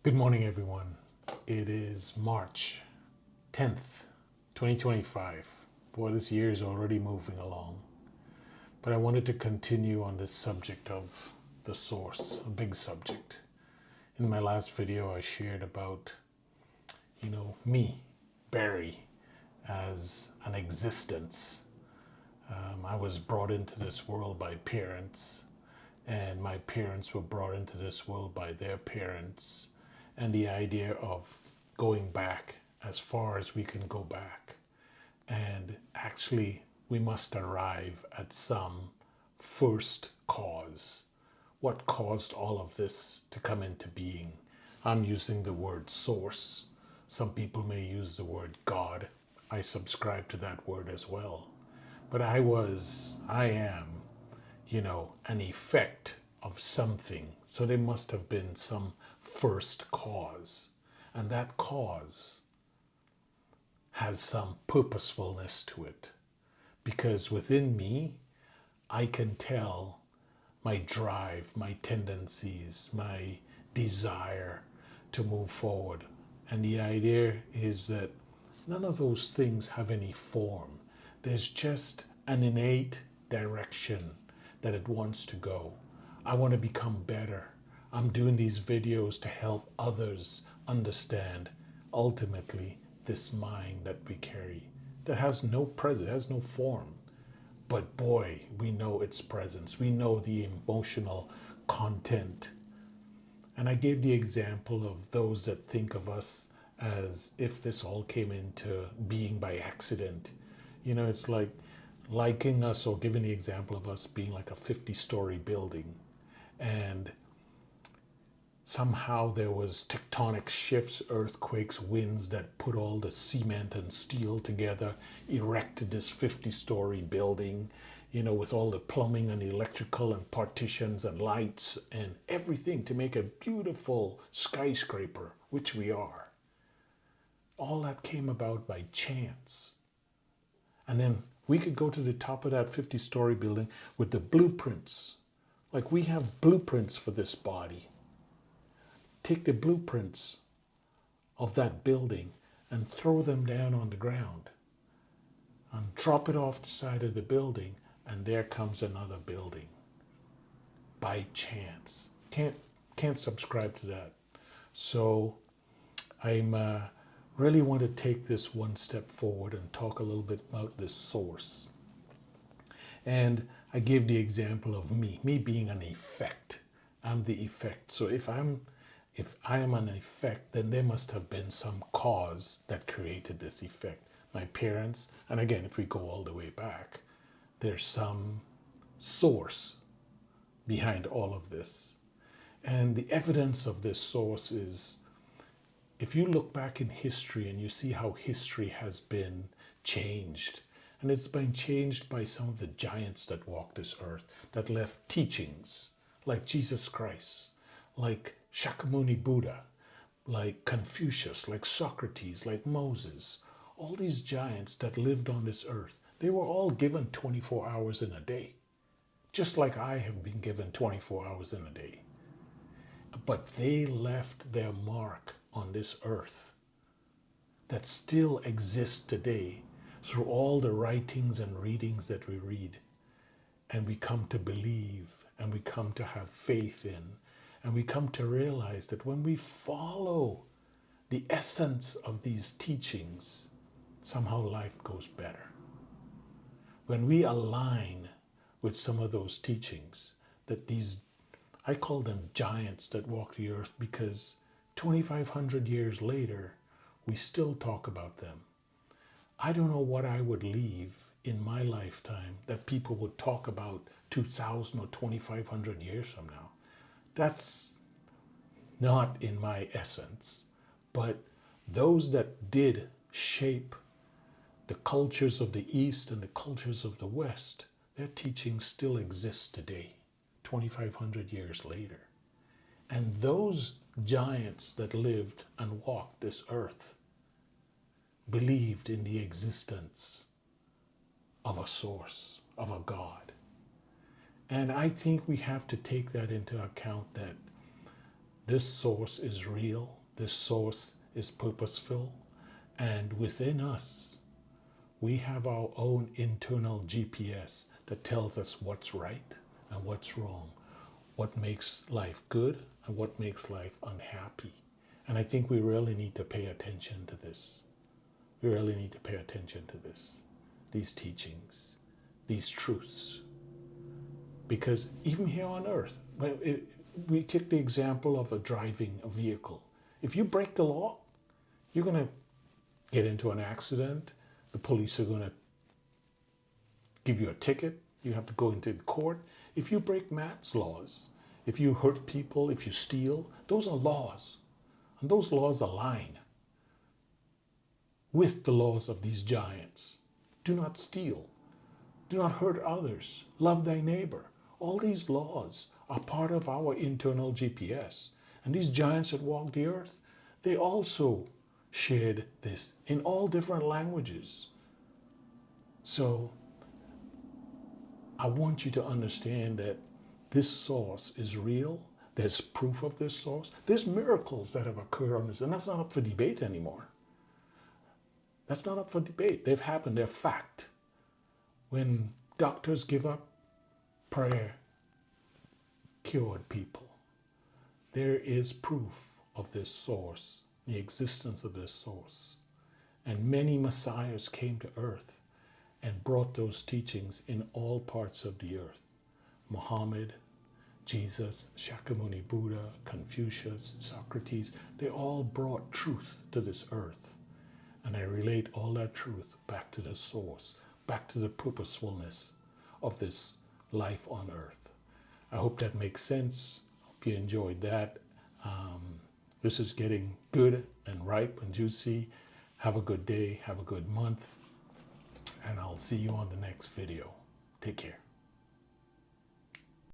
Good morning, everyone. It is March 10th, 2025. Boy, this year is already moving along. But I wanted to continue on this subject of the source, a big subject. In my last video, I shared about, me, Barry, as an existence. I was brought into this world by parents, and my parents were brought into this world by their parents. And the idea of going back as far as we can go back. And actually, we must arrive at some first cause. What caused all of this to come into being? I'm using the word source. Some people may use the word God. I subscribe to that word as well. But I am, an effect of something. So there must have been some first cause. And that cause has some purposefulness to it. Because within me, I can tell my drive, my tendencies, my desire to move forward. And the idea is that none of those things have any form. There's just an innate direction that it wants to go. I want to become better. I'm doing these videos to help others understand ultimately this mind that we carry that has no presence, has no form. But boy, we know its presence. We know the emotional content. And I gave the example of those that think of us as if this all came into being by accident. It's like liking us or giving the example of us being like a 50-story building. And somehow there was tectonic shifts, earthquakes, winds that put all the cement and steel together, erected this 50-story building, with all the plumbing and electrical and partitions and lights and everything to make a beautiful skyscraper, which we are. All that came about by chance. And then we could go to the top of that 50-story building with the blueprints. Like we have blueprints for this body. Take the blueprints of that building and throw them down on the ground and drop it off the side of the building, and there comes another building by chance. Can't subscribe to that. So I'm really want to take this one step forward and talk a little bit about this source. And I gave the example of me being an effect. I'm the effect. So if I am an effect, then there must have been some cause that created this effect. My parents, and again, if we go all the way back, there's some source behind all of this. And the evidence of this source is, if you look back in history and you see how history has been changed, and it's been changed by some of the giants that walked this earth, that left teachings like Jesus Christ, like Shakyamuni Buddha, like Confucius, like Socrates, like Moses, all these giants that lived on this earth, they were all given 24 hours in a day, just like I have been given 24 hours in a day. But they left their mark on this earth that still exists today through all the writings and readings that we read, and we come to believe, and we come to have faith in, and we come to realize that when we follow the essence of these teachings, somehow life goes better. When we align with some of those teachings, that these, I call them giants that walk the earth, because 2,500 years later, we still talk about them. I don't know what I would leave in my lifetime that people would talk about 2,000 or 2,500 years from now. That's not in my essence. But those that did shape the cultures of the East and the cultures of the West, their teachings still exist today, 2,500 years later. And those giants that lived and walked this earth believed in the existence of a source, of a God. And I think we have to take that into account, that this source is real. This source is purposeful, and within us, we have our own internal GPS that tells us what's right and what's wrong, what makes life good and what makes life unhappy. And I think we really need to pay attention to this. We really need to pay attention to this, these teachings, these truths. Because even here on earth, we take the example of driving a vehicle. If you break the law, you're going to get into an accident. The police are going to give you a ticket. You have to go into the court. If you break man's laws, if you hurt people, if you steal, those are laws. And those laws align with the laws of these giants. Do not steal. Do not hurt others. Love thy neighbor. All these laws are part of our internal GPS. And these giants that walk the earth, they also shared this in all different languages. So I want you to understand that this source is real. There's proof of this source. There's miracles that have occurred on this, and that's not up for debate anymore. That's not up for debate. They've happened. They're fact. When doctors give up, prayer cured people. There is proof of this source, the existence of this source. And many messiahs came to earth and brought those teachings in all parts of the earth. Muhammad, Jesus, Shakyamuni Buddha, Confucius, Socrates, they all brought truth to this earth. And I relate all that truth back to the source, back to the purposefulness of this life on earth. I hope that makes sense. Hope you enjoyed that. This is getting good and ripe and juicy. Have a good day. Have a good month. And I'll see you on the next video. Take care.